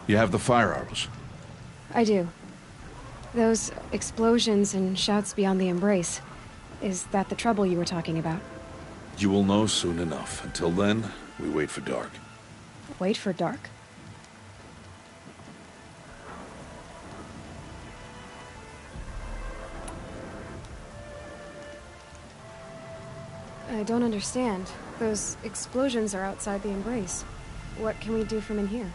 You have the fire arrows. I do. Those explosions and shouts beyond the embrace. Is that the trouble you were talking about? You will know soon enough. Until then, we wait for dark. Wait for dark? I don't understand. Those explosions are outside the embrace. What can we do from in here?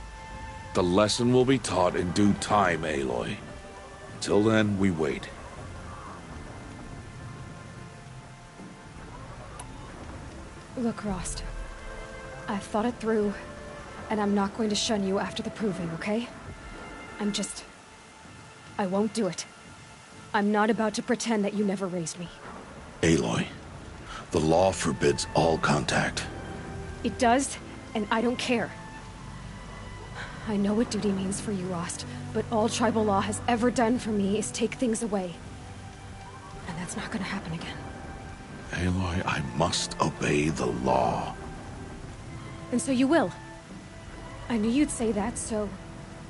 The lesson will be taught in due time, Aloy. Till then, we wait. Look, Rost. I've thought it through, and I'm not going to shun you after the proving, okay? I won't do it. I'm not about to pretend that you never raised me. Aloy, the law forbids all contact. It does, and I don't care. I know what duty means for you, Rost, but all tribal law has ever done for me is take things away. And that's not gonna happen again. Aloy, I must obey the law. And so you will. I knew you'd say that, so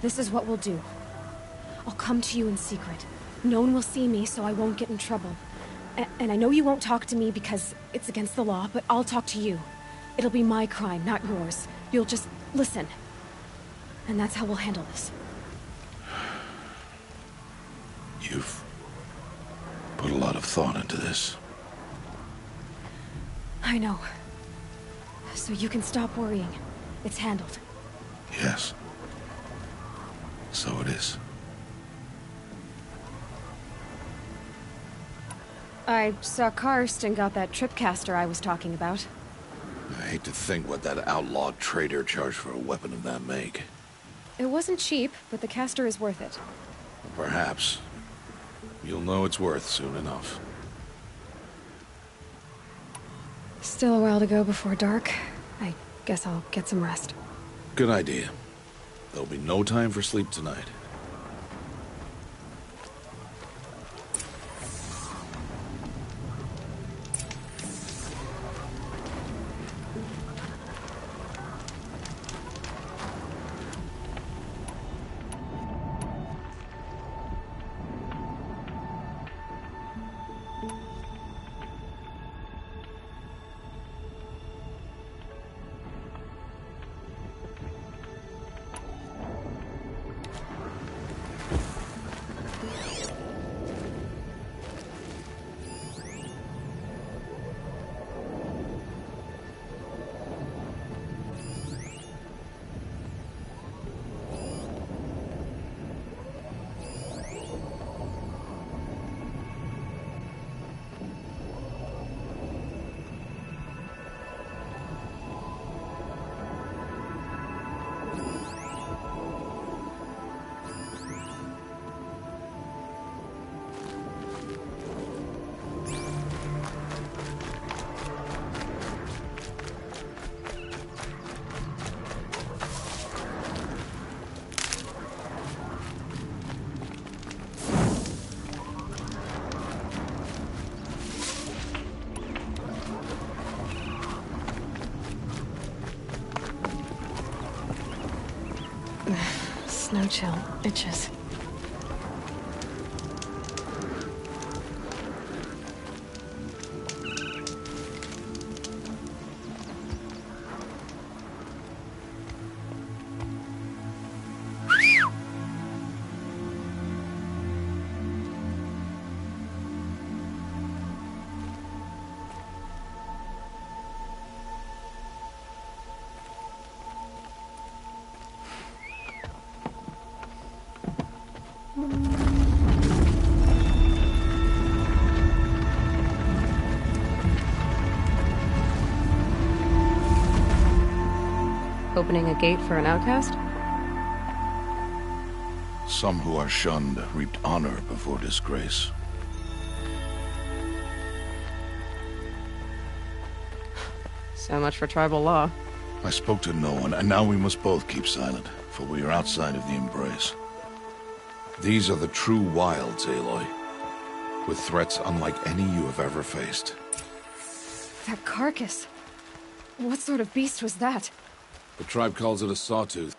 this is what we'll do. I'll come to you in secret. No one will see me, so I won't get in trouble. And I know you won't talk to me because it's against the law, but I'll talk to you. It'll be my crime, not yours. You'll just listen. And that's how we'll handle this. You've put a lot of thought into this. I know. So you can stop worrying. It's handled. Yes. So it is. I saw Karst and got that tripcaster I was talking about. I hate to think what that outlawed trader charged for a weapon of that make. It wasn't cheap, but the caster is worth it. Perhaps. You'll know it's worth soon enough. Still a while to go before dark. I guess I'll get some rest. Good idea. There'll be no time for sleep tonight. Snow chill. Itches. Opening a gate for an outcast? Some who are shunned reaped honor before disgrace. So much for tribal law. I spoke to no one, and now we must both keep silent, for we are outside of the embrace. These are the true wilds, Aloy, with threats unlike any you have ever faced. That carcass. What sort of beast was that? The tribe calls it a sawtooth.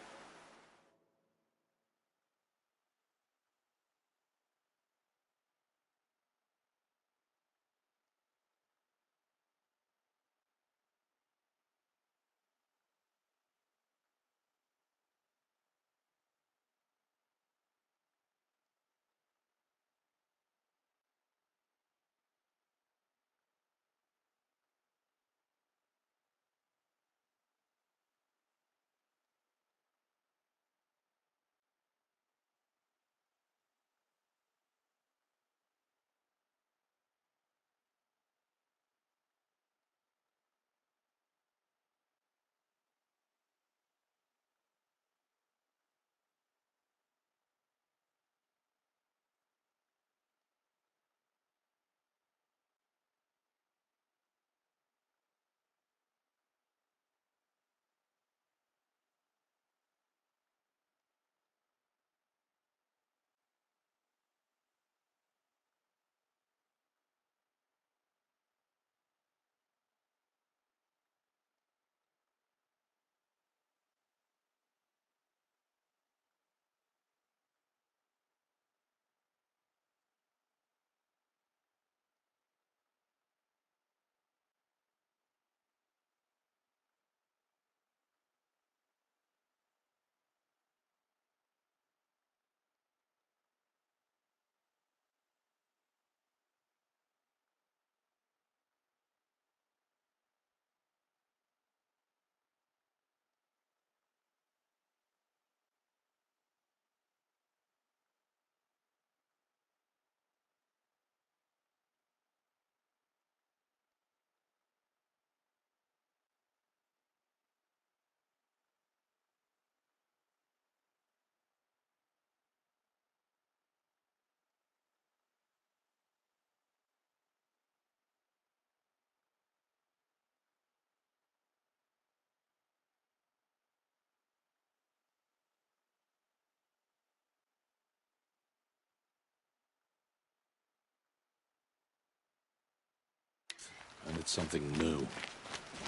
It's something new.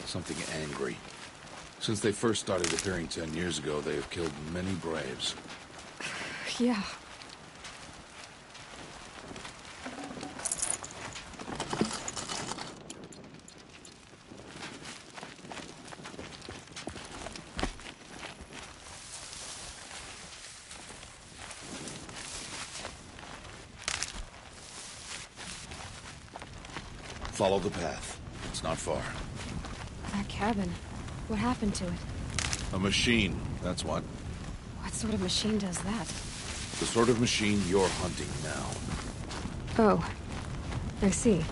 Something angry. Since they first started appearing 10 years ago, they have killed many braves. Yeah. Follow the path. It's not far. That cabin. What happened to it? A machine, that's what. What sort of machine does that? The sort of machine you're hunting now. Oh. I see.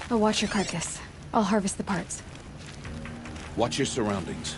I'll watch your carcass. I'll harvest the parts. Watch your surroundings.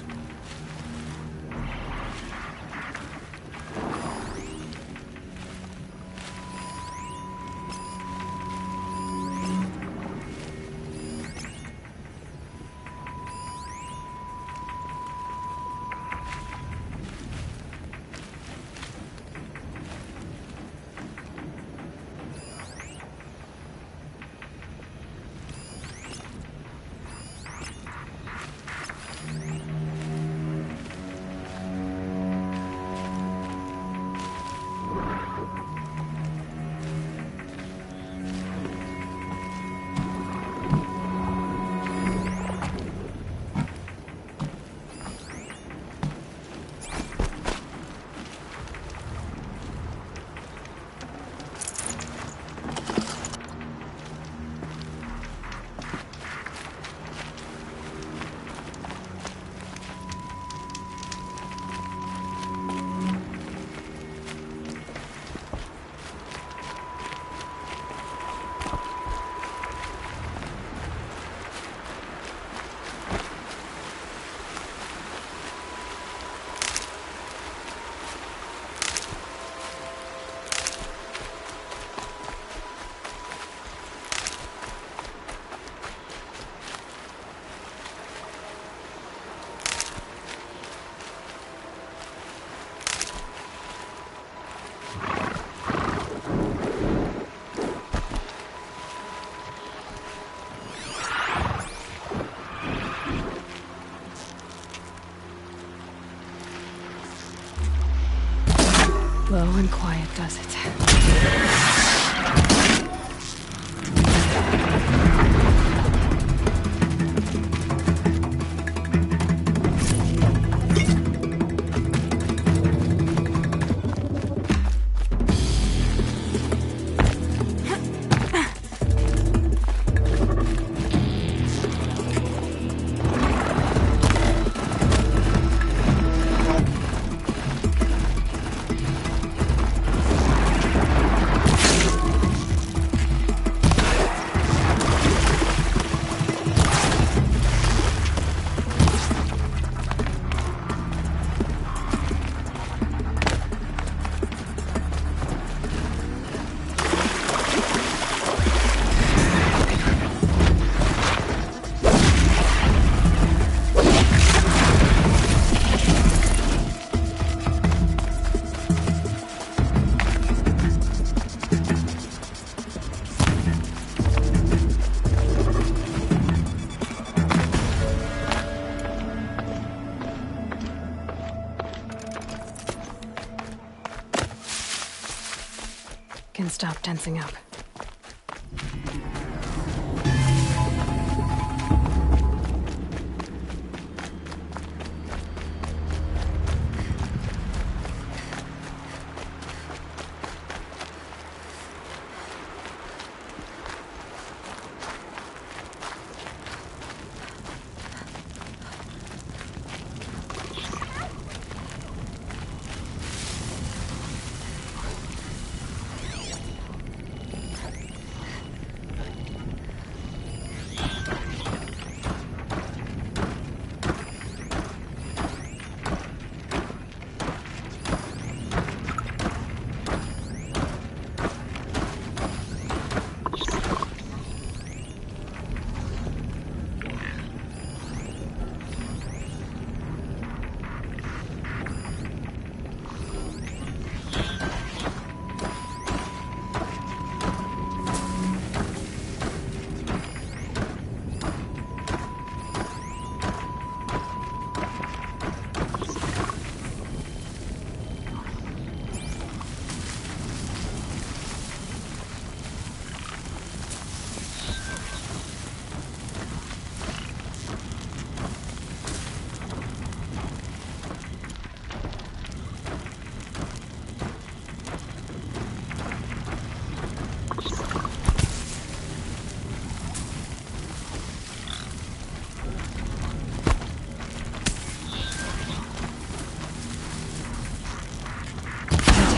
Low and quiet does it. Can stop tensing up.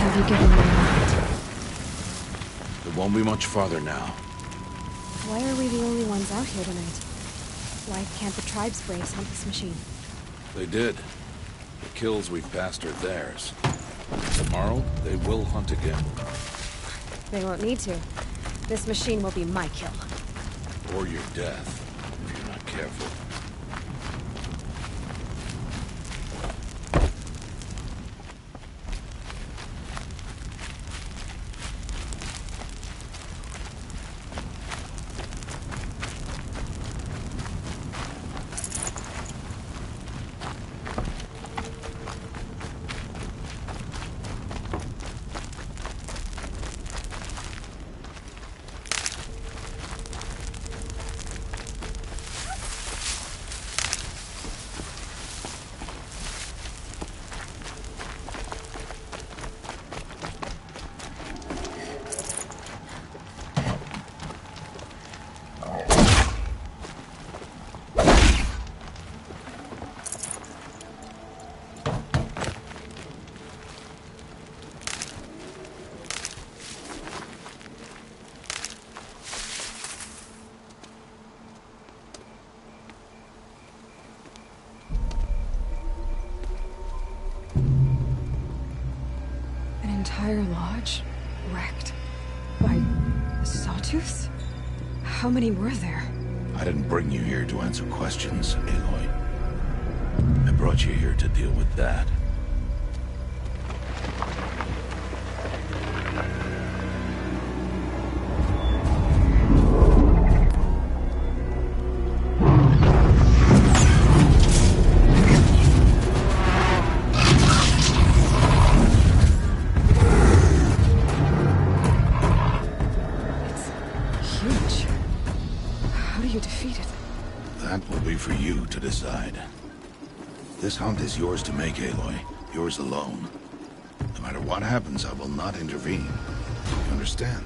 have you given me a moment? It won't be much farther now. Why are we the only ones out here tonight? Why can't the tribe's braves hunt this machine? They did. The kills we've passed are theirs. Tomorrow, they will hunt again. They won't need to. This machine will be my kill. Or your death, if you're not careful. Entire lodge wrecked by sawtooths? How many were there? I didn't bring you here to answer questions, Aloy. I brought you here to deal with that. Decide. This hunt is yours to make, Aloy. Yours alone. No matter what happens, I will not intervene. You understand?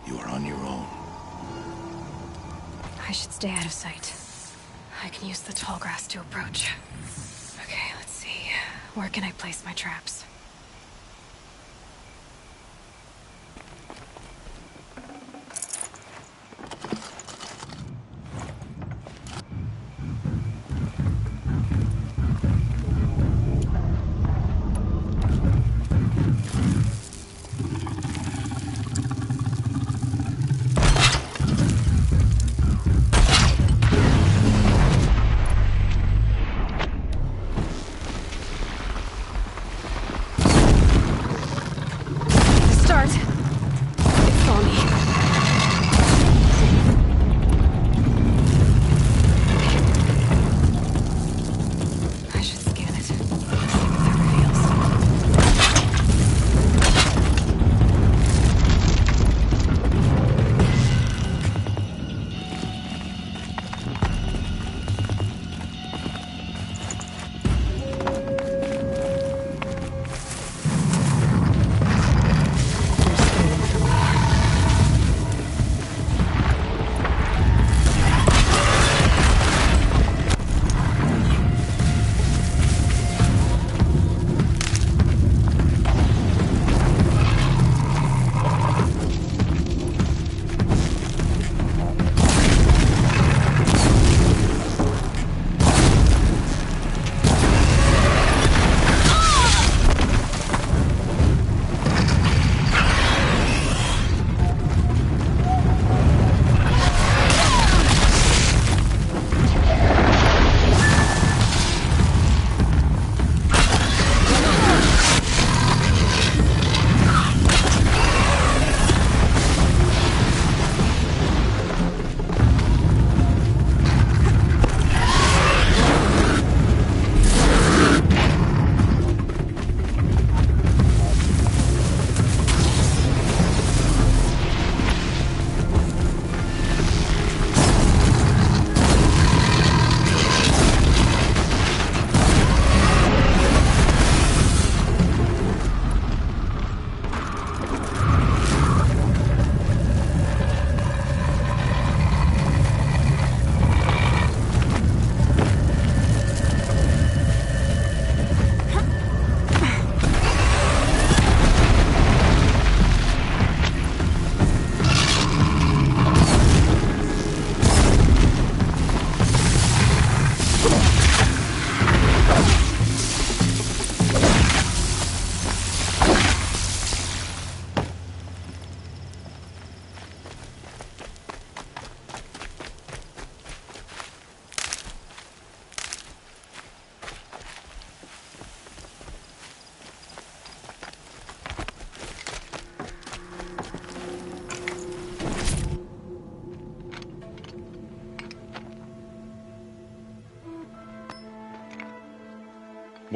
You are on your own. I should stay out of sight. I can use the tall grass to approach. Okay, let's see. Where can I place my traps?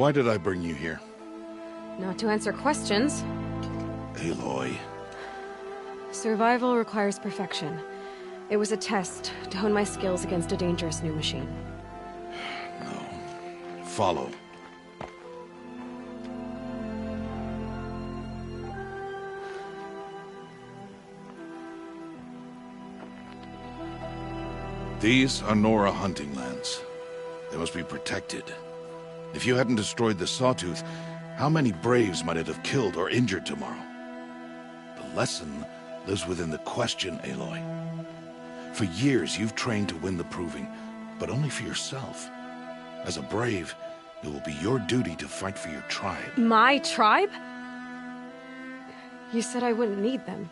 Why did I bring you here? Not to answer questions. Aloy. Survival requires perfection. It was a test to hone my skills against a dangerous new machine. No. Follow. These are Nora hunting lands. They must be protected. If you hadn't destroyed the Sawtooth, how many Braves might it have killed or injured tomorrow? The lesson lives within the question, Aloy. For years, you've trained to win the Proving, but only for yourself. As a Brave, it will be your duty to fight for your tribe. My tribe? You said I wouldn't need them.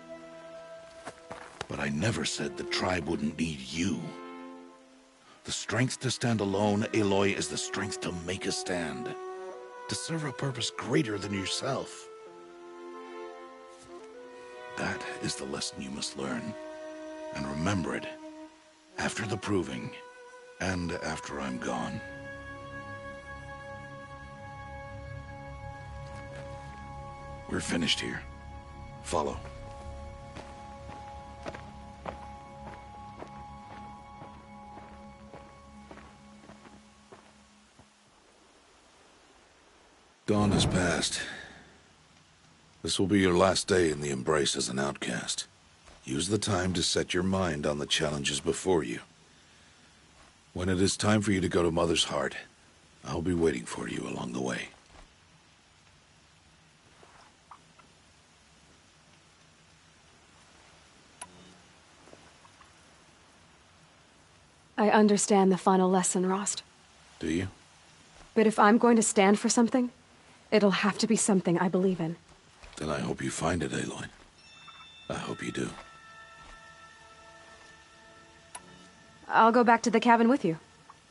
But I never said the tribe wouldn't need you. The strength to stand alone, Aloy, is the strength to make a stand. To serve a purpose greater than yourself. That is the lesson you must learn. And remember it. After the Proving, and after I'm gone. We're finished here. Follow. Dawn has passed. This will be your last day in the Embrace as an outcast. Use the time to set your mind on the challenges before you. When it is time for you to go to Mother's Heart, I'll be waiting for you along the way. I understand the final lesson, Rost. Do you? But if I'm going to stand for something, it'll have to be something I believe in. Then I hope you find it, Aloy. I hope you do. I'll go back to the cabin with you.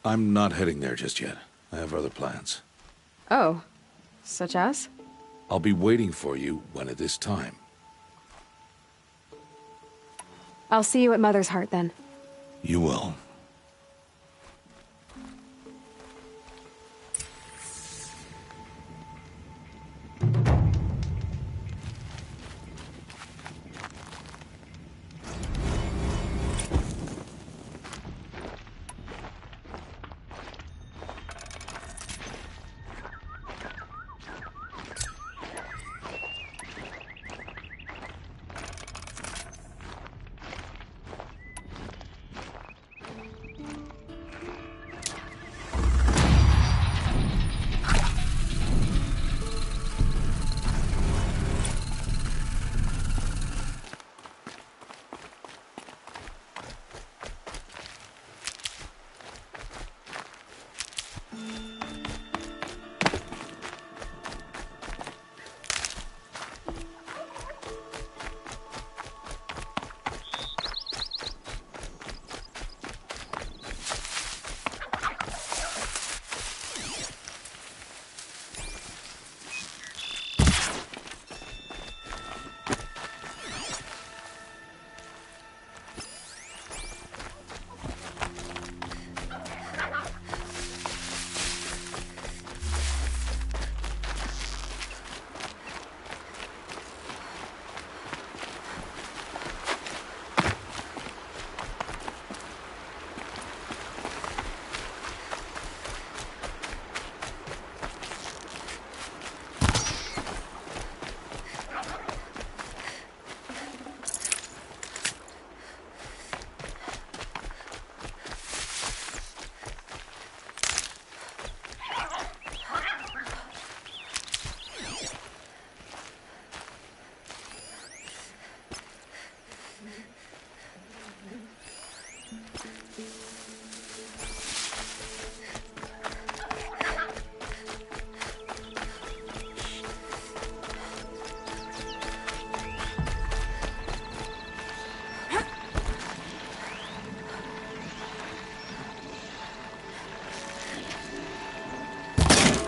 I'm not heading there just yet. I have other plans. Oh. Such as? I'll be waiting for you when it is time. I'll see you at Mother's Heart, then. You will.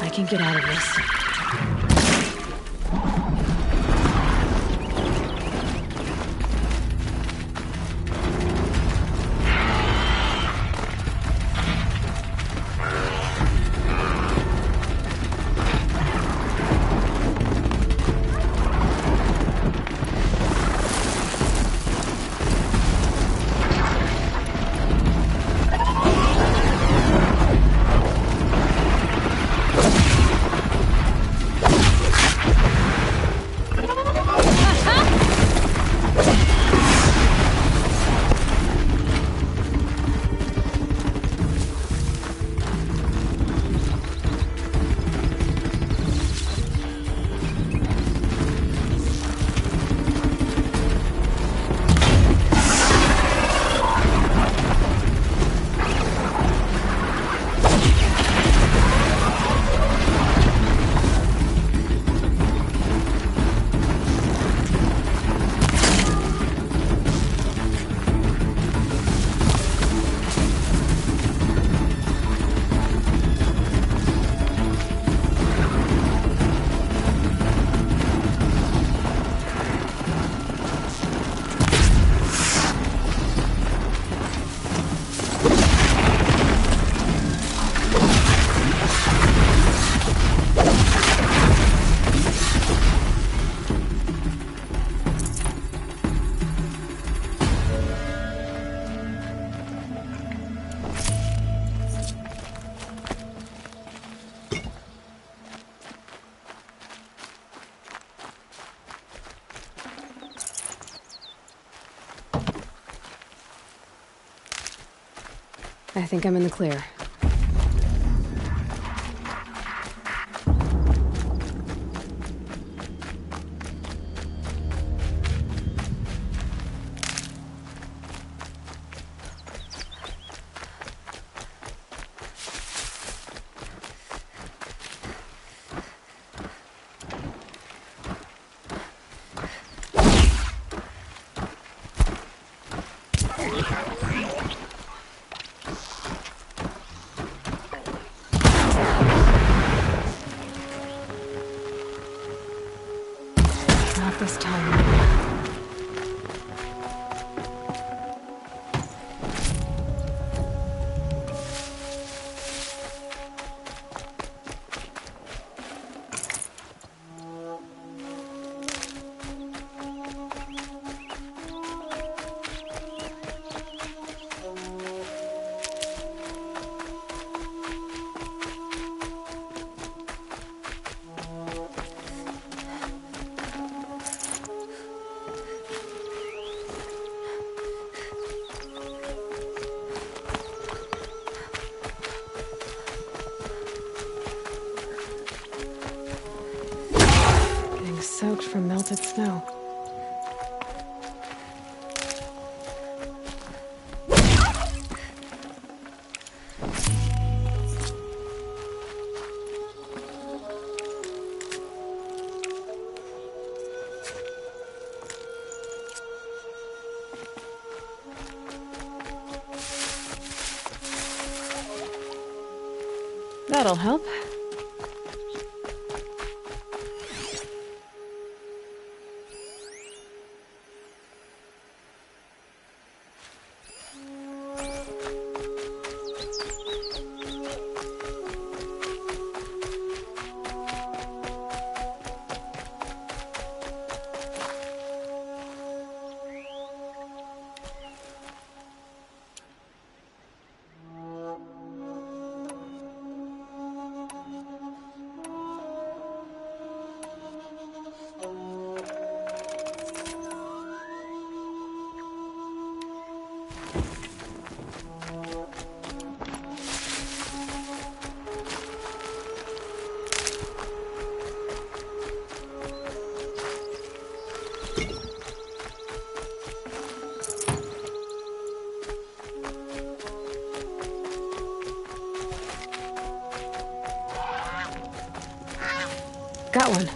I can get out of this. I think I'm in the clear. Not this time. Soaked from melted snow. That'll help. Got one.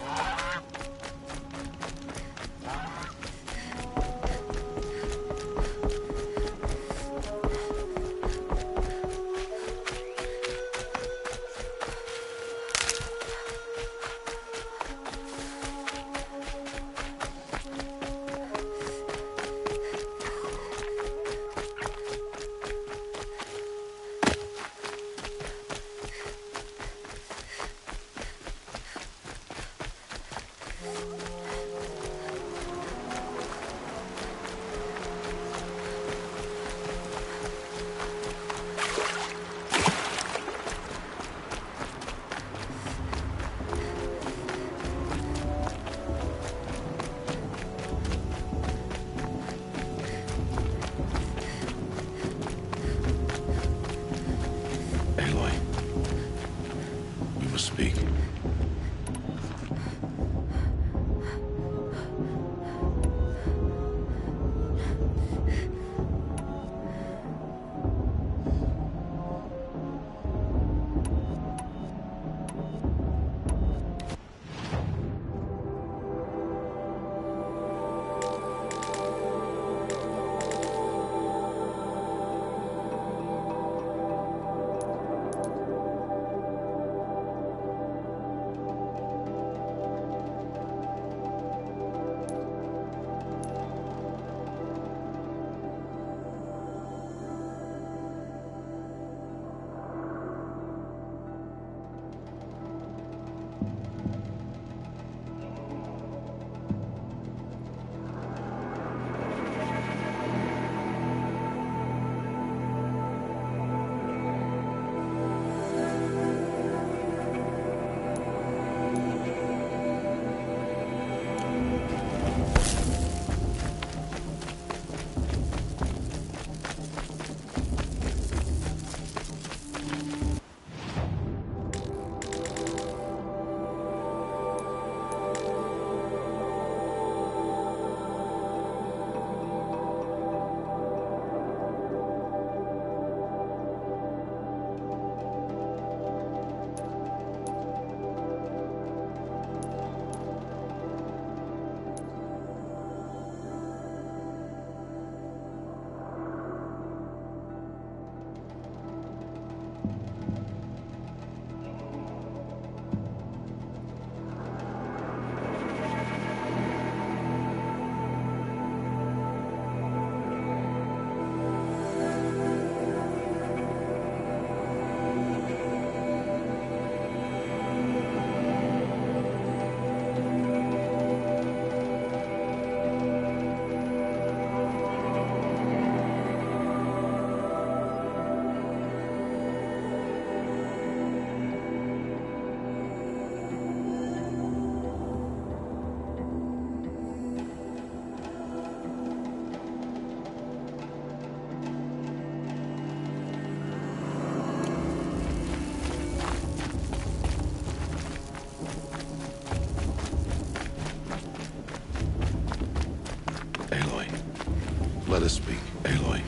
Let us speak, Aloy.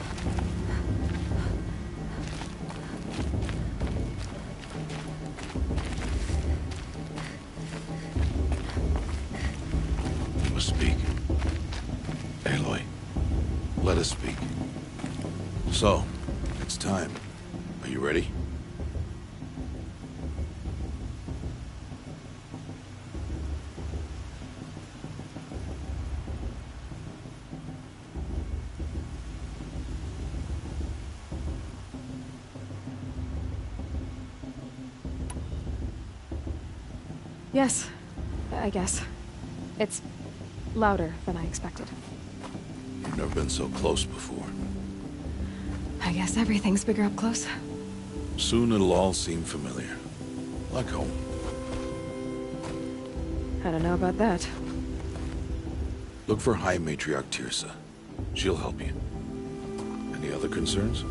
You must speak. Aloy, let us speak. So, it's time. Are you ready? Yes, I guess. It's louder than I expected. You've never been so close before. I guess everything's bigger up close. Soon it'll all seem familiar. Like home. I don't know about that. Look for High Matriarch Teersa. She'll help you. Any other concerns?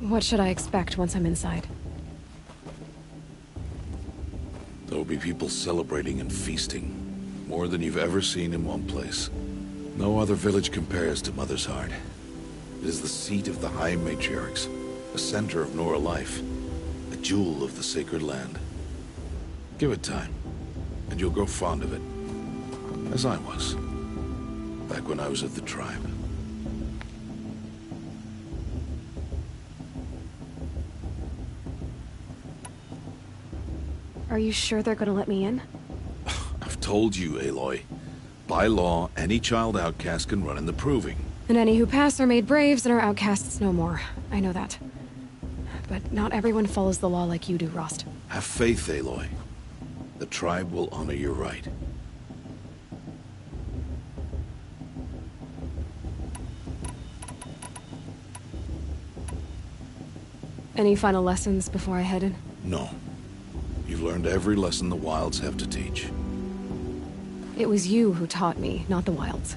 What should I expect once I'm inside? There will be people celebrating and feasting. More than you've ever seen in one place. No other village compares to Mother's Heart. It is the seat of the High Matriarchs, a center of Nora life, a jewel of the sacred land. Give it time, and you'll grow fond of it. As I was, back when I was of the tribe. Are you sure they're gonna let me in? I've told you, Aloy. By law, any child outcast can run in the Proving. And any who pass are made braves and are outcasts no more. I know that. But not everyone follows the law like you do, Rost. Have faith, Aloy. The tribe will honor your right. Any final lessons before I head in? No. You've learned every lesson the Wilds have to teach. It was you who taught me, not the Wilds.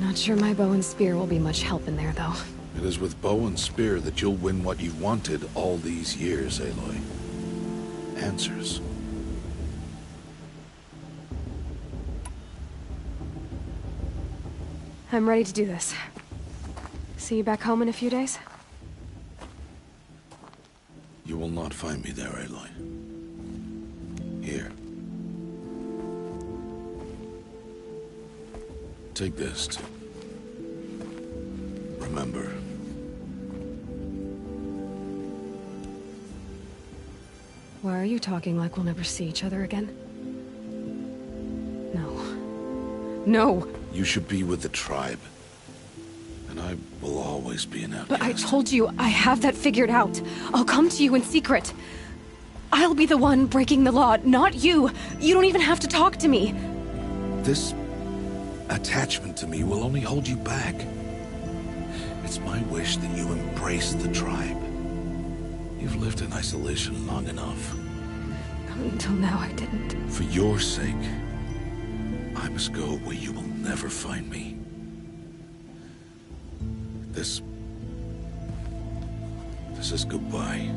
Not sure my bow and spear will be much help in there, though. It is with bow and spear that you'll win what you've wanted all these years, Aloy. Answers. I'm ready to do this. See you back home in a few days? You will not find me there, Aloy. Here. Take this to remember. Why are you talking like we'll never see each other again? No. No! You should be with the tribe. And I will always be an outcast. But I told you, I have that figured out. I'll come to you in secret. I'll be the one breaking the law, not you. You don't even have to talk to me. This attachment to me will only hold you back. It's my wish that you embrace the tribe. You've lived in isolation long enough. Until now, I didn't. For your sake, I must go where you will never find me. This is goodbye.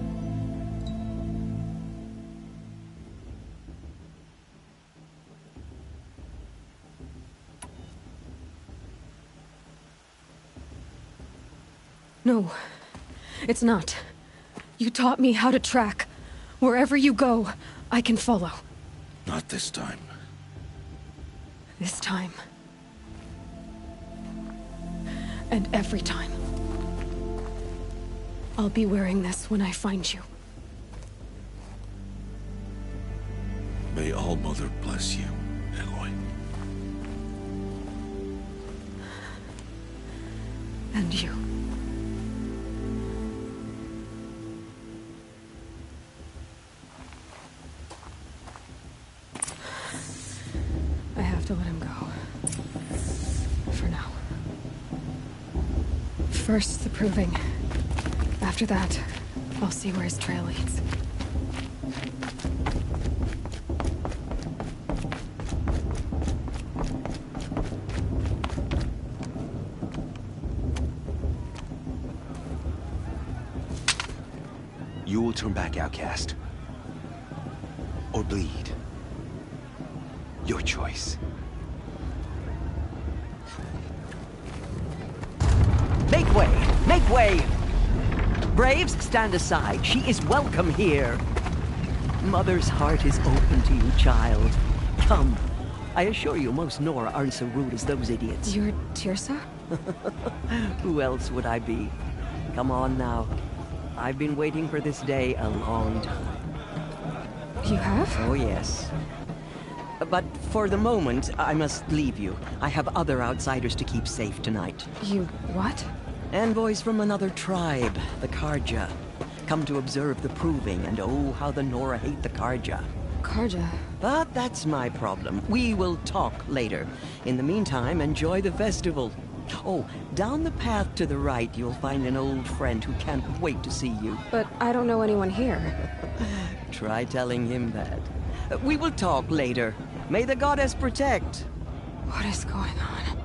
No, it's not. You taught me how to track. Wherever you go, I can follow. Not this time. This time. And every time. I'll be wearing this when I find you. May All-Mother bless you, Aloy. And you. I have to let him go. For now. First, the Proving. After that, I'll see where his trail leads. will turn back outcast. Or bleed. Your choice. Make way! Make way! Braves, stand aside. She is welcome here. Mother's heart is open to you, child. Come. I assure you, most Nora aren't so rude as those idiots. You're Teersa? Who else would I be? Come on now. I've been waiting for this day a long time. You have? Oh, yes. But for the moment, I must leave you. I have other outsiders to keep safe tonight. You what? Envoys from another tribe, the Carja. Come to observe the proving, and oh, how the Nora hate the Carja. Carja. But that's my problem. We will talk later. In the meantime, enjoy the festival. Oh, down the path to the right, you'll find an old friend who can't wait to see you. But I don't know anyone here. Try telling him that. We will talk later. May the goddess protect. What is going on?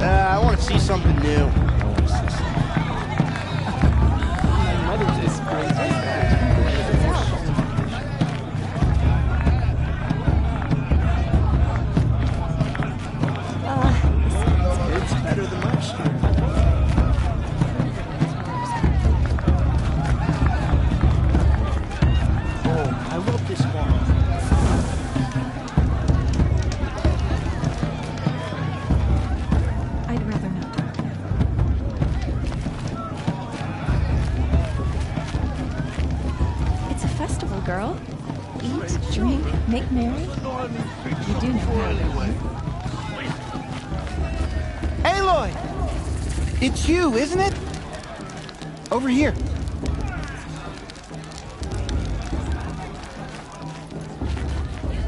I want to see something new. It's better than last year. Oh, I love this one. I'd rather not. It's a festival, girl. Eat, drink, make merry. You do know how, don't you? Aloy! It's you, isn't it? Over here.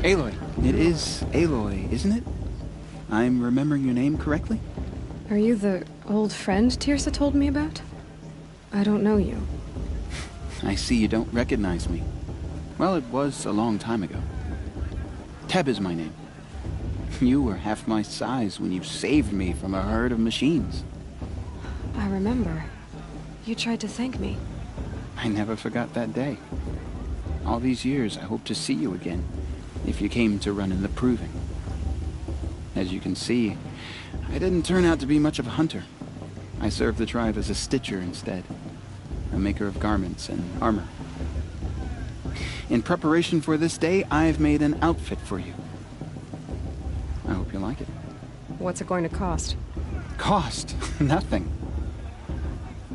Aloy. It is Aloy, isn't it? I'm remembering your name correctly? Are you the old friend Teersa told me about? I don't know you. I see you don't recognize me. Well, it was a long time ago. Teb is my name. You were half my size when you saved me from a herd of machines. I remember. You tried to thank me. I never forgot that day. All these years, I hope to see you again, if you came to run in the proving. As you can see, I didn't turn out to be much of a hunter. I served the tribe as a stitcher instead, a maker of garments and armor. In preparation for this day, I've made an outfit for you. I hope you like it. What's it going to cost? Cost? Nothing.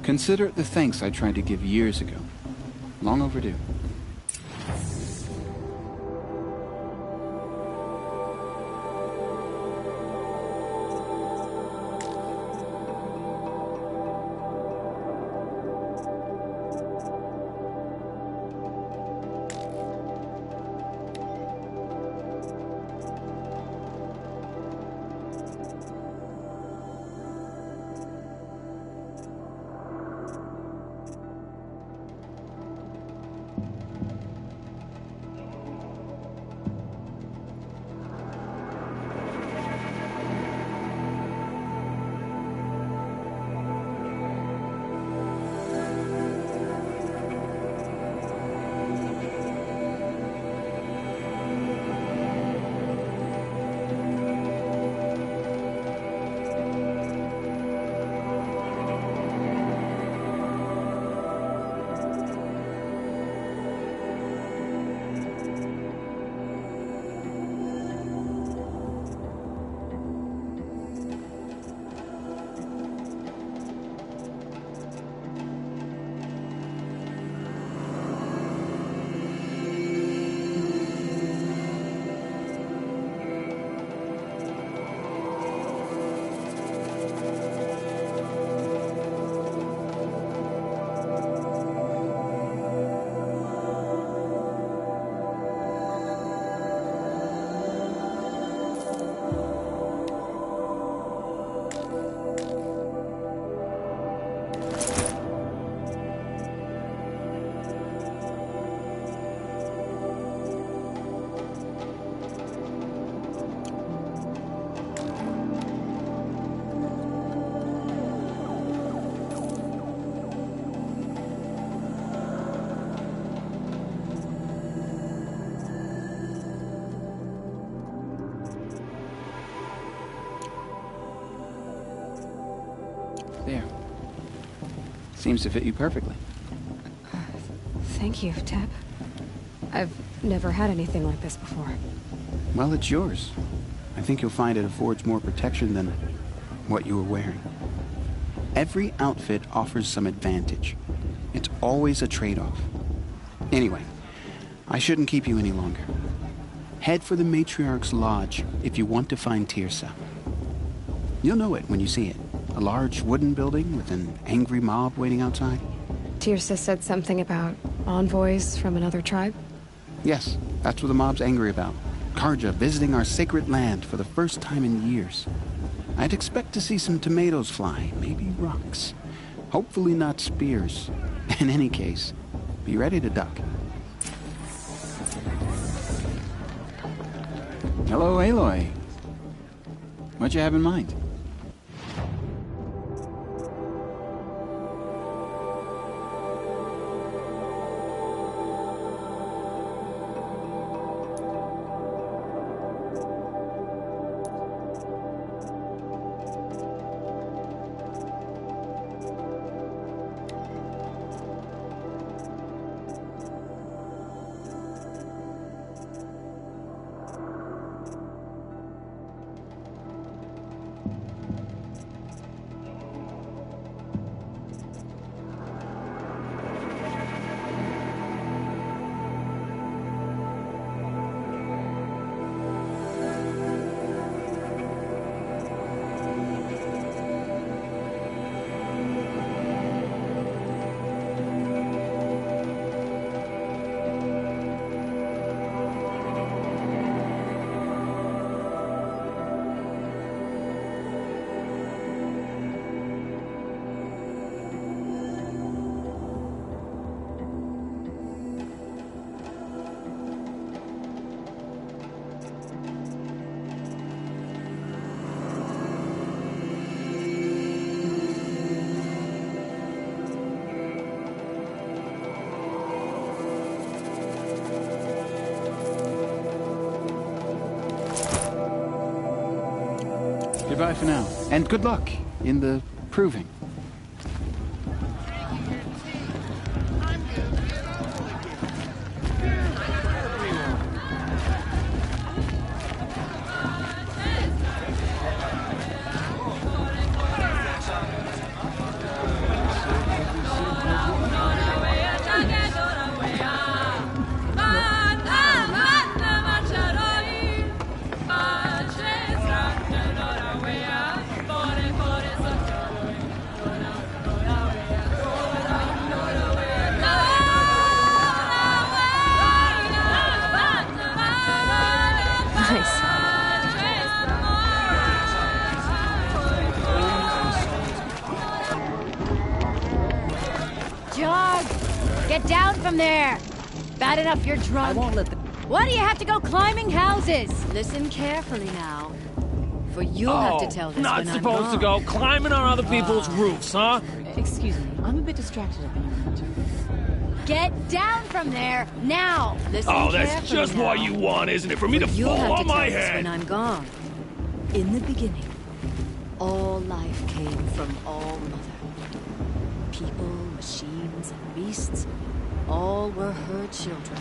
Consider it the thanks I tried to give years ago. Long overdue. Seems to fit you perfectly. Thank you, Teb. I've never had anything like this before. Well, it's yours. I think you'll find it affords more protection than what you were wearing. Every outfit offers some advantage. It's always a trade-off. Anyway, I shouldn't keep you any longer. Head for the Matriarch's Lodge if you want to find Teersa. You'll know it when you see it. A large wooden building with an angry mob waiting outside. Teersa said something about envoys from another tribe? Yes, that's what the mob's angry about. Carja visiting our sacred land for the first time in years. I'd expect to see some tomatoes fly, maybe rocks. Hopefully not spears. In any case, be ready to duck. Hello, Aloy. What you have in mind? Goodbye for now, and good luck in the proving. Get down from there! Bad enough you're drunk. I won't let the... Why do you have to go climbing houses? Listen carefully now. For you'll have to tell this not when supposed I'm to gone. go climbing on other people's roofs, huh? Excuse me, I'm a bit distracted at the moment. Get down from there, now! Listen Oh, that's carefully just now. what you want, isn't it? For me to You'll fall have on to my tell this head! when I'm gone. In the beginning, all life came from All Mother. People, machines, and beasts, all were her children.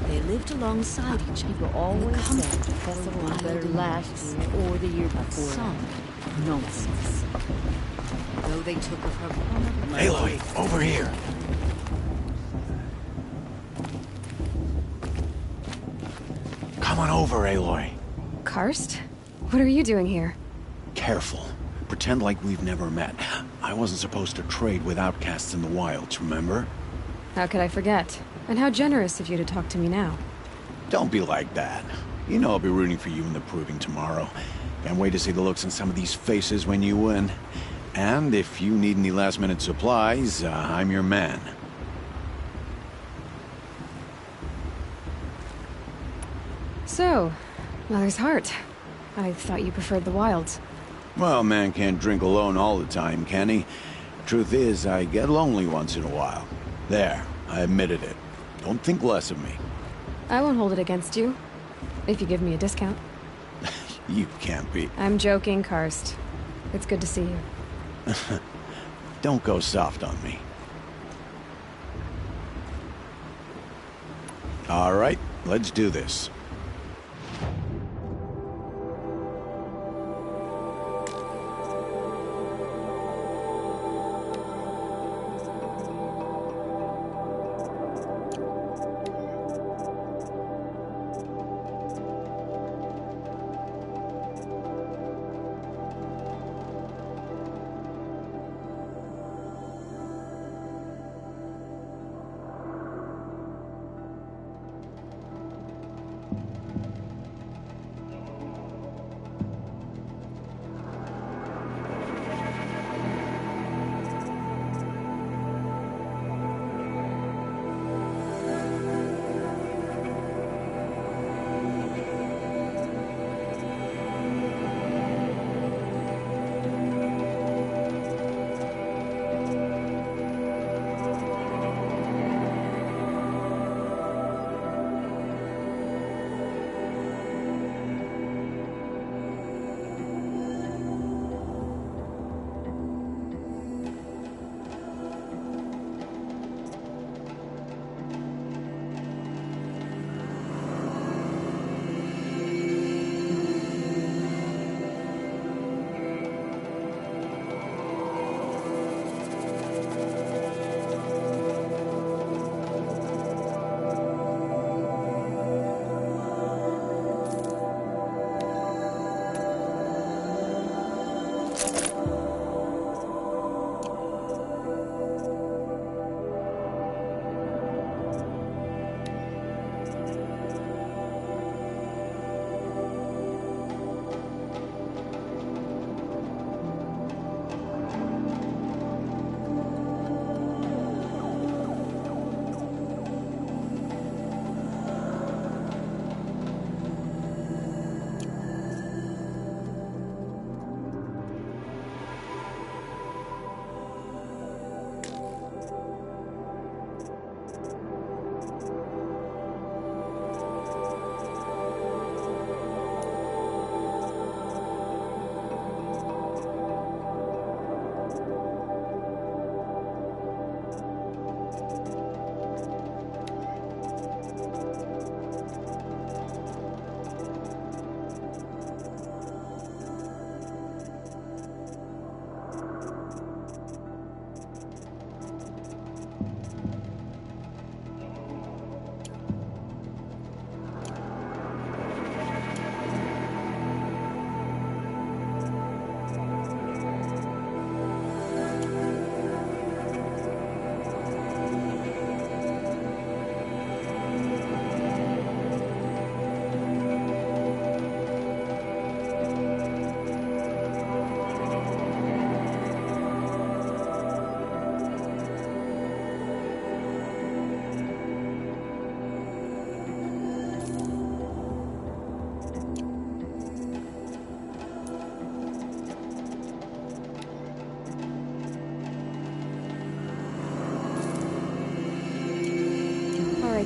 They lived alongside each other. People always said the festival was better last year or the year before. Some nonsense. Though they took of her Aloy, over here. Come on over, Aloy. Karst? What are you doing here? Careful. Pretend like we've never met. I wasn't supposed to trade with outcasts in the wilds, remember? How could I forget? And how generous of you to talk to me now. Don't be like that. You know I'll be rooting for you in the proving tomorrow. Can't wait to see the looks on some of these faces when you win. And if you need any last-minute supplies, I'm your man. So, Mother's Heart. I thought you preferred the wilds. Well, man can't drink alone all the time, can he? Truth is, I get lonely once in a while. There, I admitted it. Don't think less of me. I won't hold it against you. If you give me a discount. You can't be. I'm joking, Karst. It's good to see you. Don't go soft on me. All right, let's do this.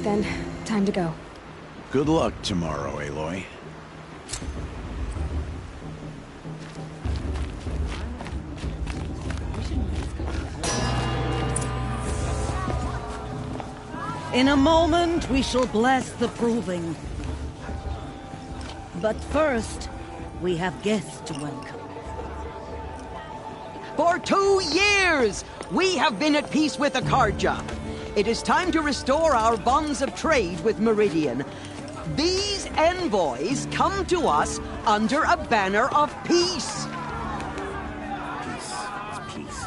Then, time to go. Good luck tomorrow, Aloy. In a moment, we shall bless the proving. But first, we have guests to welcome. For 2 years, we have been at peace with Akarja. It is time to restore our bonds of trade with Meridian. These envoys come to us under a banner of peace. Peace.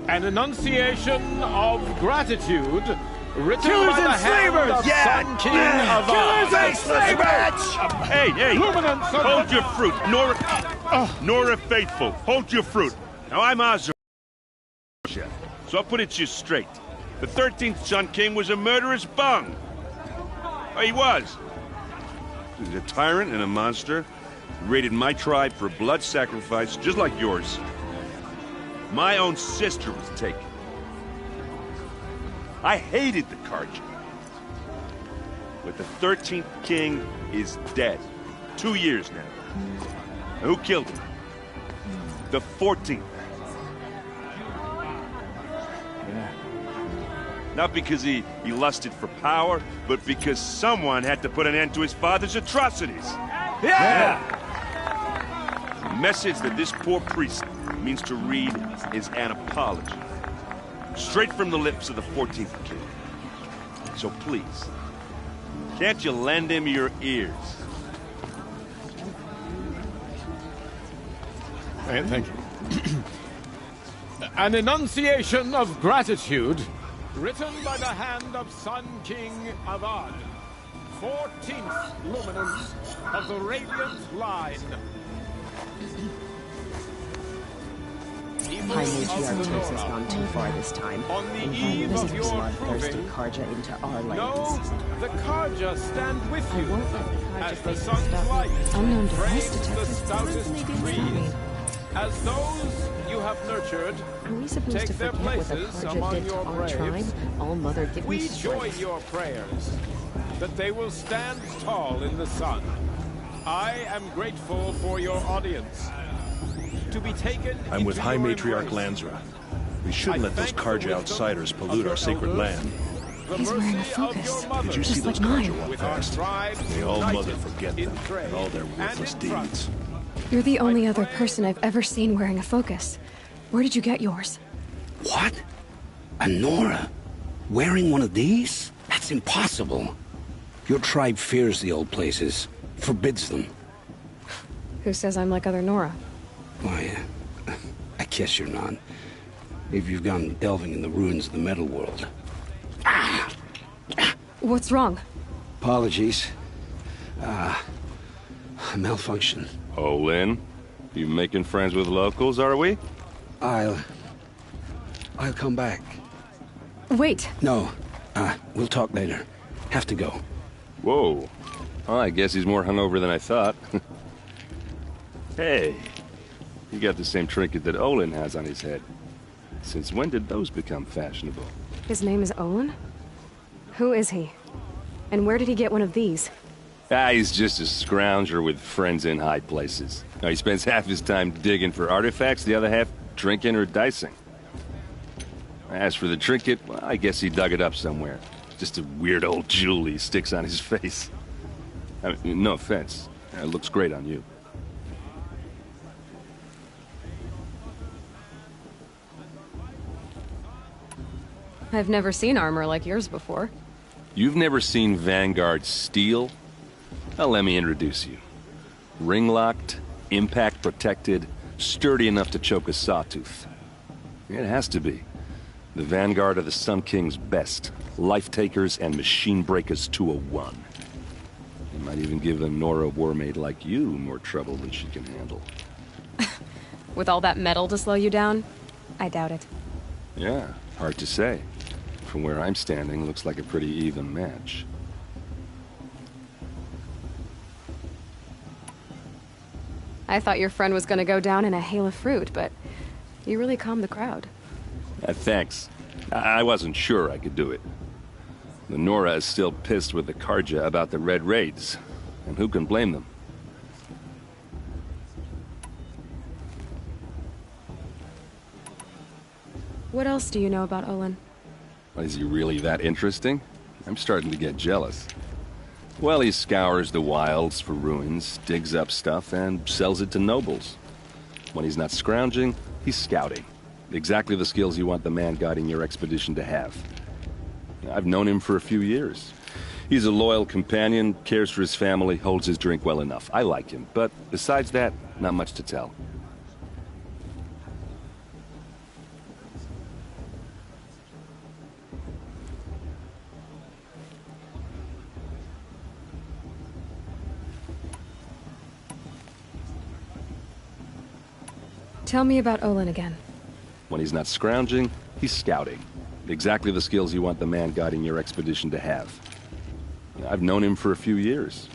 An enunciation of gratitude written Killers by the and hand slavers! of Sun King of Killers and slavers! Hey! Hold your fruit, Nora Faithful. Hold your fruit. Now I'm Azur, so I'll put it to you straight. The 13th Sun King was a murderous bung. Oh, he was. He was a tyrant and a monster. He raided my tribe for blood sacrifice, just like yours. My own sister was taken. I hated the Carja. But the 13th King is dead. 2 years now. Who killed him? The 14th. Not because he lusted for power, but because someone had to put an end to his father's atrocities. Yeah! The message that this poor priest means to read is an apology. Straight from the lips of the 14th king. So please, can't you lend him your ears? Thank you. An enunciation of gratitude written by the hand of Sun King Avad, 14th luminance of the Radiant Line. High Matriarch Terce has gone too far this time. On the Inviting eve of visitors your bloodthirsty proving, Karja into our no, lands. the Karja stand with I you won't let the Karja as the face sun's stop me. light Unknown device frames the detected. stoutest trees. As those you have nurtured, Are we supposed take to their forget what the places Karja among did to your our braves. tribe? All Mother give me we join strength. your prayers that they will stand tall in the sun. I am grateful for your audience. To be taken I'm with into High your Matriarch embrace. Lansra. We shouldn't let those thank the Karja wisdom outsiders of pollute your our sacred elders, land. the He's wearing a mercy of focus. your mother, Did you see Just those like mine. Karja walk with our past? tribes May all united Mother forget in them trade and all their and worthless in trust. deeds. You're the only other person I've ever seen wearing a focus. Where did you get yours? What? A Nora? Wearing one of these? That's impossible. Your tribe fears the old places, forbids them. Who says I'm like other Nora? Why, I guess you're not. If you've gone delving in the ruins of the metal world. What's wrong? Apologies. A malfunction. Oh, Lynn, you making friends with locals, are we? I'll come back. Wait. No, we'll talk later. Have to go. Whoa. Well, I guess he's more hungover than I thought. Hey, you got the same trinket that Olin has on his head. Since when did those become fashionable? His name is Olin? Who is he? And where did he get one of these? He's just a scrounger with friends in high places. Now, he spends half his time digging for artifacts, the other half drinking or dicing. As for the trinket, well, I guess he dug it up somewhere. Just a weird old jewel he sticks on his face. I mean, no offense. It looks great on you. I've never seen armor like yours before. You've never seen Vanguard steel? Well, let me introduce you. Ring-locked, impact-protected, sturdy enough to choke a sawtooth. It has to be. The Vanguard of the Sun King's best. Life-takers and machine-breakers to a one. It might even give a Nora warmaid like you more trouble than she can handle. With all that metal to slow you down? I doubt it. Yeah, hard to say. From where I'm standing, looks like a pretty even match. I thought your friend was gonna go down in a hail of fruit, but you really calmed the crowd. Thanks. I wasn't sure I could do it. The Nora is still pissed with the Karja about the Red Raids, and who can blame them? What else do you know about Olin? Is he really that interesting? I'm starting to get jealous. Well, he scours the wilds for ruins, digs up stuff, and sells it to nobles. When he's not scrounging, he's scouting. Exactly the skills you want the man guiding your expedition to have. I've known him for a few years. He's a loyal companion, cares for his family, holds his drink well enough. I like him, but besides that, not much to tell. Tell me about Olin again. When he's not scrounging, he's scouting. Exactly the skills you want the man guiding your expedition to have. I've known him for a few years.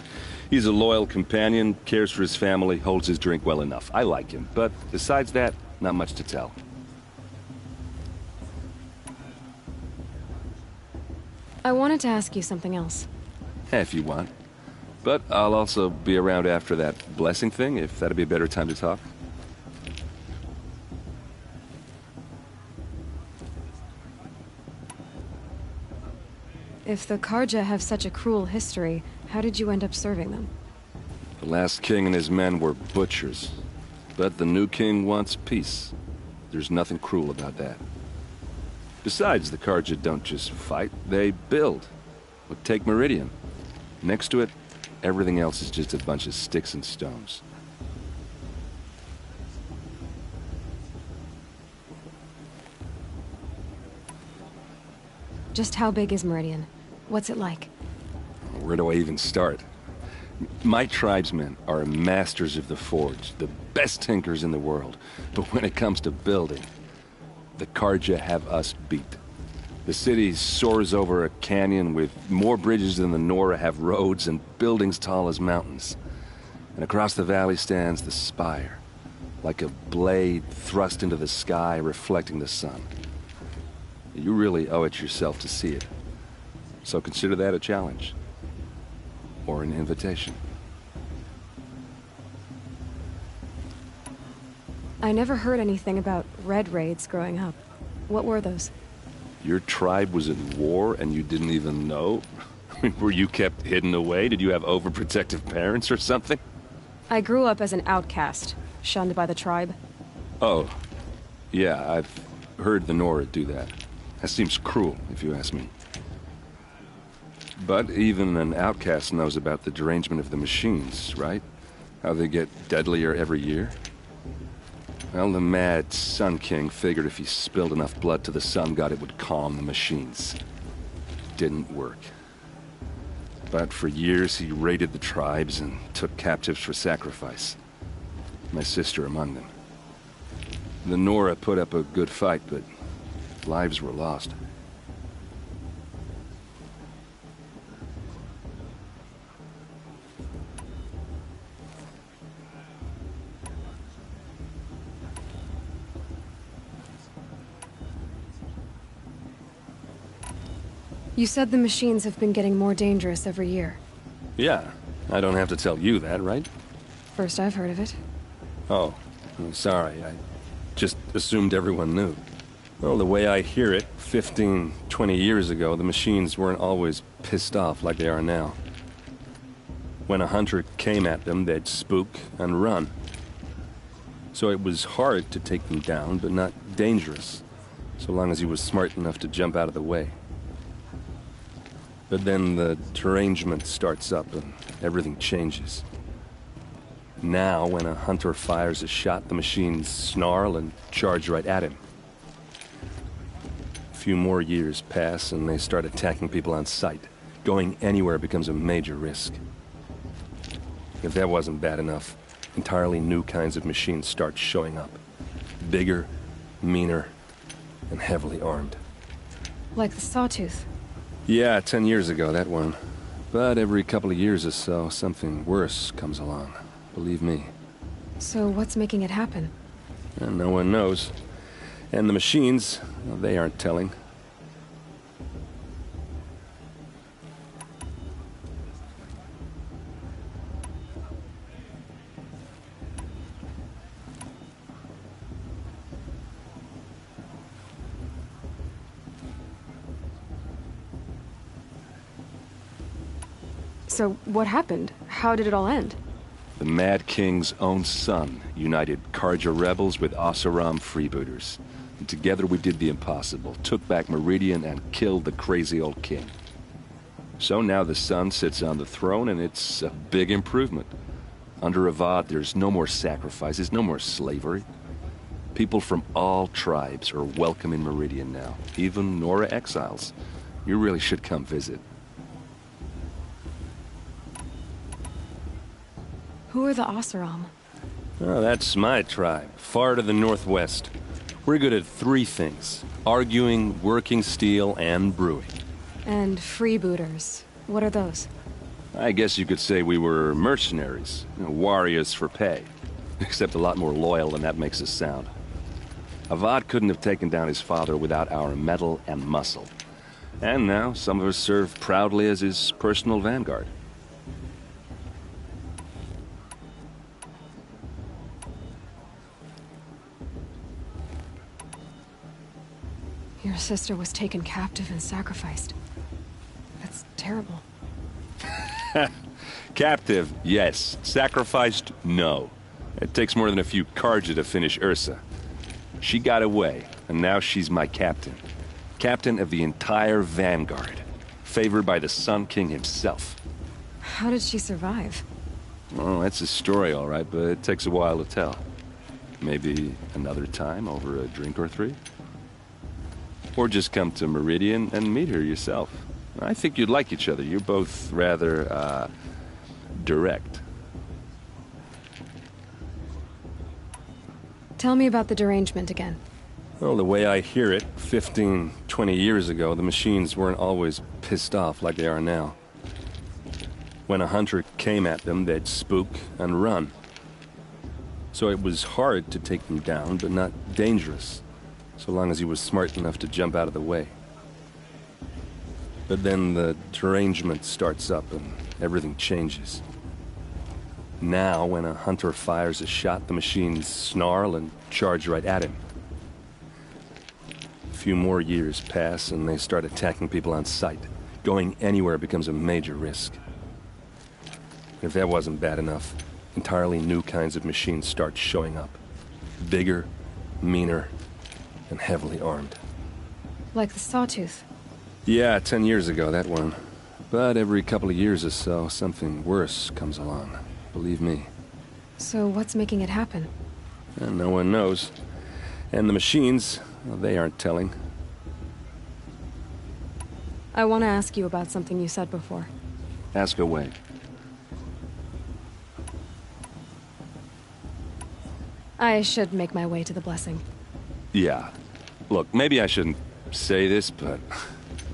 He's a loyal companion, cares for his family, holds his drink well enough. I like him, but besides that, not much to tell. I wanted to ask you something else. If you want. But I'll also be around after that blessing thing, if that'd be a better time to talk. If the Karja have such a cruel history, how did you end up serving them? The last king and his men were butchers. But the new king wants peace. There's nothing cruel about that. Besides, the Karja don't just fight, they build. But take Meridian. Next to it, everything else is just a bunch of sticks and stones. Just how big is Meridian? What's it like? Where do I even start? My tribesmen are masters of the forge, the best tinkers in the world. But when it comes to building, the Karja have us beat. The city soars over a canyon with more bridges than the Nora have roads and buildings tall as mountains. And across the valley stands the spire, like a blade thrust into the sky reflecting the sun. You really owe it yourself to see it. So consider that a challenge. Or an invitation. I never heard anything about Red Raids growing up. What were those? Your tribe was at war and you didn't even know? Were you kept hidden away? Did you have overprotective parents or something? I grew up as an outcast, shunned by the tribe. Oh, yeah, I've heard the Nora do that. That seems cruel, if you ask me. But even an outcast knows about the derangement of the machines, right? How they get deadlier every year? Well, the mad Sun King figured if he spilled enough blood to the Sun God, it would calm the machines. Didn't work. But for years, he raided the tribes and took captives for sacrifice. My sister among them. The Nora put up a good fight, but lives were lost. You said the machines have been getting more dangerous every year. Yeah, I don't have to tell you that, right? First I've heard of it. Oh, I'm sorry. I just assumed everyone knew. Well, the way I hear it, 15, 20 years ago, the machines weren't always pissed off like they are now. When a hunter came at them, they'd spook and run. So it was hard to take them down, but not dangerous, so long as he was smart enough to jump out of the way. But then the derangement starts up and everything changes. Now, when a hunter fires a shot, the machines snarl and charge right at him. A few more years pass and they start attacking people on sight. Going anywhere becomes a major risk. If that wasn't bad enough, entirely new kinds of machines start showing up. Bigger, meaner, and heavily armed. Like the Sawtooth. Yeah, 10 years ago, that one. But every couple of years or so, something worse comes along. Believe me. So what's making it happen? And no one knows. And the machines, well, they aren't telling. So what happened? How did it all end? The Mad King's own son united Karja rebels with Oseram freebooters. And together we did the impossible, took back Meridian and killed the crazy old king. So now the son sits on the throne and it's a big improvement. Under Avad, there's no more sacrifices, no more slavery. People from all tribes are welcome in Meridian now, even Nora exiles. You really should come visit. Who are the Oseram? Oh, that's my tribe, far to the northwest. We're good at three things: arguing, working steel, and brewing. And freebooters. What are those? I guess you could say we were mercenaries, warriors for pay. Except a lot more loyal than that makes us sound. Avad couldn't have taken down his father without our metal and muscle. And now some of us serve proudly as his personal vanguard. Your sister was taken captive and sacrificed. terrible. Captive, yes. Sacrificed, no. It takes more than a few Carja to finish Ursa. She got away, and now she's my captain. Captain of the entire Vanguard. Favored by the Sun King himself. How did she survive? Well, that's a story, all right, but it takes a while to tell. Maybe another time over a drink or three? Or just come to Meridian and meet her yourself. I think you'd like each other. You're both rather, direct. Tell me about the derangement again. Well, the way I hear it, 15, 20 years ago, the machines weren't always pissed off like they are now. When a hunter came at them, they'd spook and run. So it was hard to take them down, but not dangerous, so long as he was smart enough to jump out of the way. But then the derangement starts up and everything changes. Now, when a hunter fires a shot, the machines snarl and charge right at him. A few more years pass and they start attacking people on sight. Going anywhere becomes a major risk. If that wasn't bad enough, entirely new kinds of machines start showing up. Bigger, meaner, and heavily armed. Like the Sawtooth. Yeah, 10 years ago, that one. But every couple of years or so, something worse comes along. Believe me. So what's making it happen? And no one knows. And the machines, well, they aren't telling. I want to ask you about something you said before. Ask away. I should make my way to the blessing. Yeah. Look, maybe I shouldn't say this, but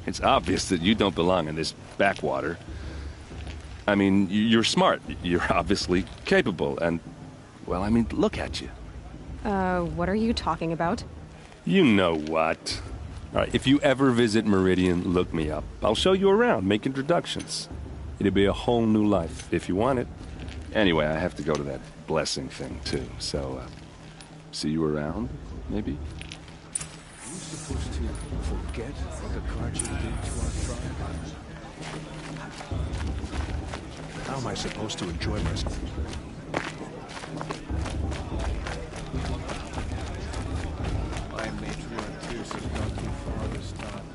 it's obvious that you don't belong in this backwater. I mean, you're smart. You're obviously capable, and, well, I mean, look at you. What are you talking about? You know what. All right, if you ever visit Meridian, look me up. I'll show you around, make introductions. It'll be a whole new life, if you want it. Anyway, I have to go to that blessing thing, too, so, see you around, maybe? Are you supposed to forget what the Carja did to our tribe? How am I supposed to enjoy myself? I made sure tears have gone too far this time.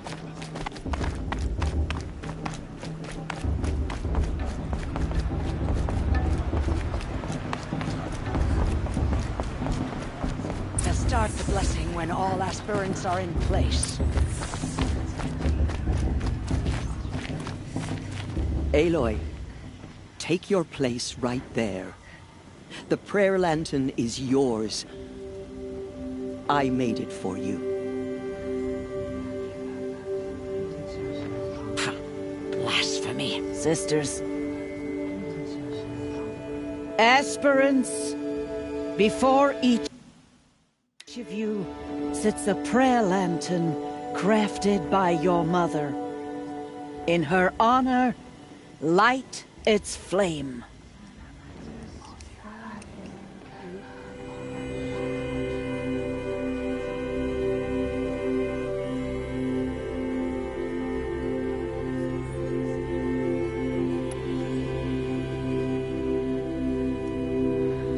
To start the blessing when all aspirants are in place. Aloy, take your place right there. The prayer lantern is yours. I made it for you. Blasphemy. Sisters. Aspirants, before each of you sits a prayer lantern crafted by your mother. In her honor, light its flame.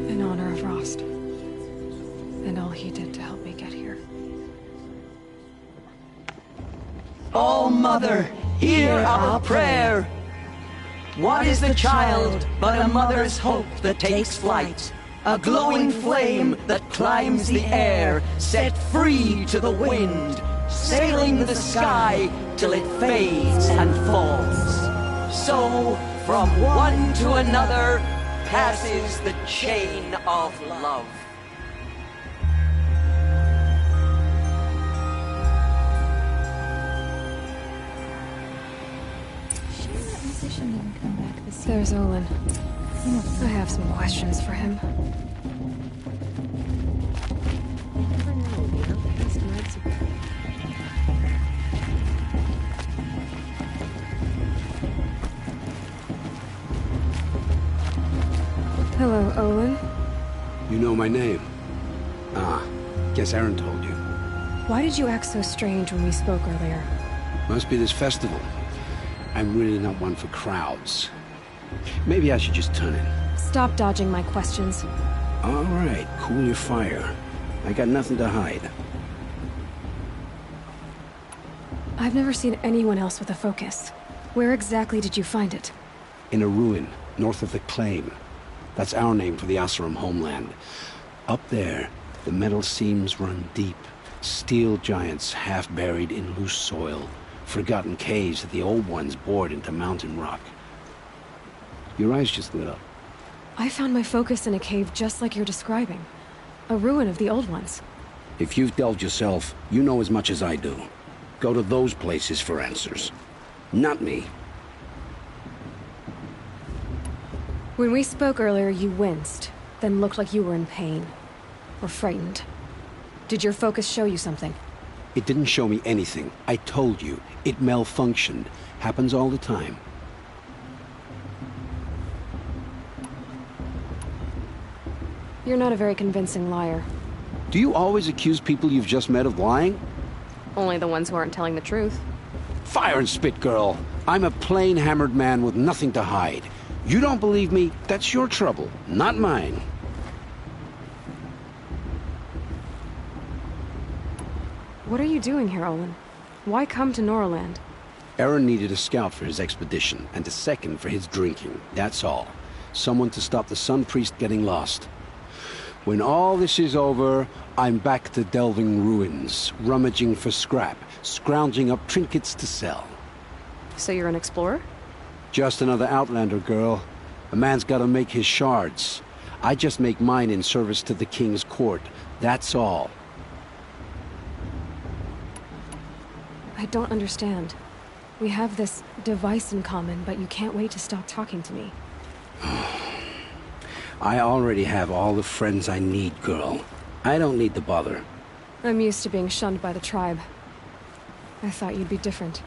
In honor of Rost. And all he did to help me get here. Oh, Mother, hear our prayer. What is the child but a mother's hope that takes flight? A glowing flame that climbs the air, set free to the wind, sailing the sky till it fades and falls. So, from one to another, passes the chain of love. There's Olin. I have some questions for him. Hello, Olin. You know my name? Ah, guess Aaron told you. Why did you act so strange when we spoke earlier? Must be this festival. I'm really not one for crowds. Maybe I should just turn in. Stop dodging my questions. All right, cool your fire. I got nothing to hide. I've never seen anyone else with a focus. Where exactly did you find it? In a ruin, north of the Claim. That's our name for the Oseram homeland. Up there, the metal seams run deep. Steel giants half buried in loose soil. Forgotten caves that the old ones bored into mountain rock. Your eyes just lit up. I found my focus in a cave just like you're describing. A ruin of the old ones. If you've delved yourself, you know as much as I do. Go to those places for answers. Not me. When we spoke earlier, you winced, then looked like you were in pain. Or frightened. Did your focus show you something? It didn't show me anything. I told you. It malfunctioned. Happens all the time. You're not a very convincing liar. Do you always accuse people you've just met of lying? Only the ones who aren't telling the truth. Fire and spit, girl. I'm a plain hammered man with nothing to hide. You don't believe me, that's your trouble, not mine. What are you doing here, Olin? Why come to Norland? Eren needed a scout for his expedition, and a second for his drinking, that's all. Someone to stop the Sun Priest getting lost. When all this is over, I'm back to delving ruins, rummaging for scrap, scrounging up trinkets to sell. So you're an explorer? Just another Outlander, girl. A man's gotta make his shards. I just make mine in service to the King's court, that's all. I don't understand. We have this device in common, but you can't wait to stop talking to me. I already have all the friends I need, girl. I don't need the bother. I'm used to being shunned by the tribe. I thought you'd be different.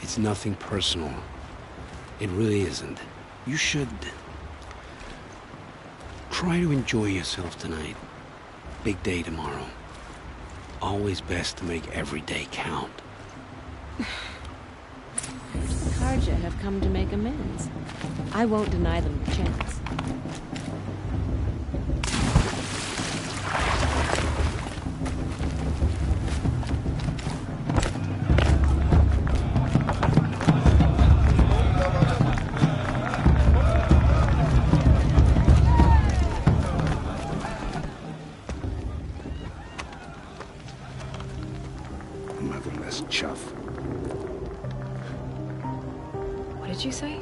It's nothing personal. It really isn't. You should... try to enjoy yourself tonight. Big day tomorrow. Always best to make every day count. The Carja have come to make amends. I won't deny them the chance. Motherless chuff. What did you say?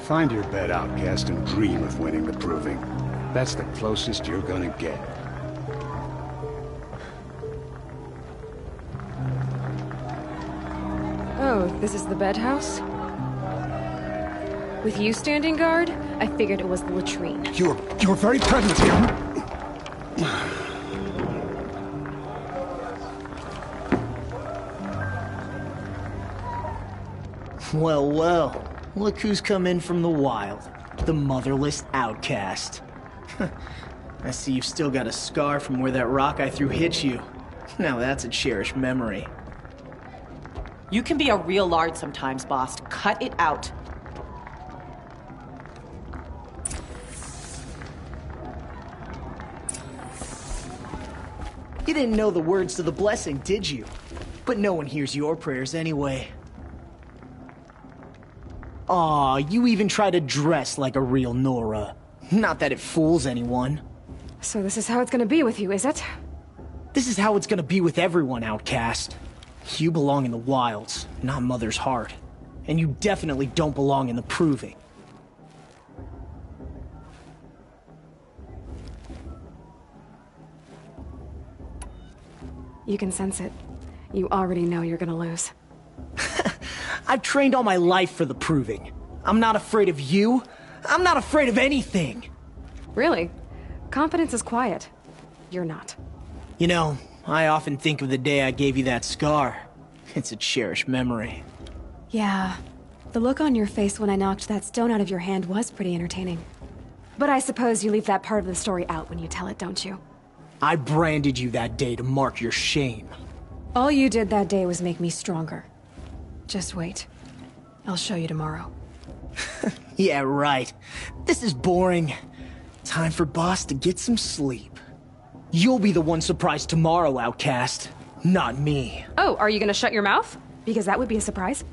Find your bed, outcast, and dream of winning the Proving. That's the closest you're gonna get. Oh, this is the bed house? With you standing guard, I figured it was the latrine. You're very pregnant here. Well, well. Look who's come in from the wild. The motherless outcast. I see you've still got a scar from where that rock I threw hit you. Now that's a cherished memory. You can be a real lard sometimes, boss. Cut it out. You didn't know the words to the blessing, did you? But no one hears your prayers anyway. Aw, you even try to dress like a real Nora. Not that it fools anyone. So this is how it's gonna be with you, is it? This is how it's gonna be with everyone, outcast. You belong in the wilds, not Mother's heart. And you definitely don't belong in the Proving. You can sense it. You already know you're gonna lose. I've trained all my life for the Proving. I'm not afraid of you. I'm not afraid of anything. Really? Confidence is quiet. You're not. You know, I often think of the day I gave you that scar. It's a cherished memory. Yeah. The look on your face when I knocked that stone out of your hand was pretty entertaining. But I suppose you leave that part of the story out when you tell it, don't you? I branded you that day to mark your shame. All you did that day was make me stronger. Just wait. I'll show you tomorrow. Yeah, right. This is boring. Time for Boss to get some sleep. You'll be the one surprised tomorrow, Outcast. Not me. Oh, are you gonna shut your mouth? Because that would be a surprise.